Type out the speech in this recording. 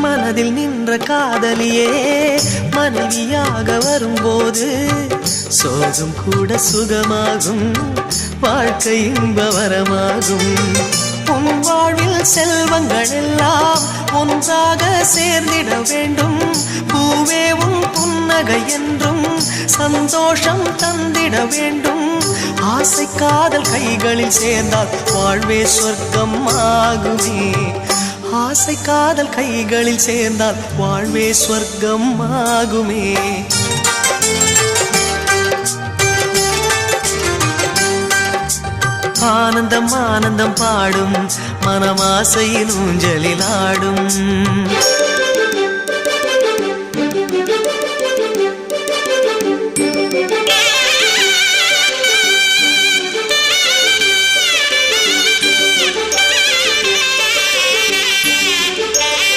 மனதில் நின்ற காதலியே மனைவியாக வரும்போது சோகம் கூட சுகமாகும், வாழ்க்கை இன்பவரமாகும். உன் வாழ்வில் செல்வங்கள் எல்லாம் ஒன்றாக சேர்ந்திட வேண்டும். பூவே உன் புன்னகை என்றும் சந்தோஷம் தந்திட வேண்டும். ஆசை காதல் கைகளில் சேர்ந்தால் வாழ்வே சொர்க்கம் ஆகுமே. ஆசை காதல் கைகளில் சேர்ந்தால் வாழ்வே சொர்க்கம் ஆகுமே. ஆனந்தம் ஆனந்தம் பாடும் மனமாசையின் ஊஞ்சலில் ஆடும்.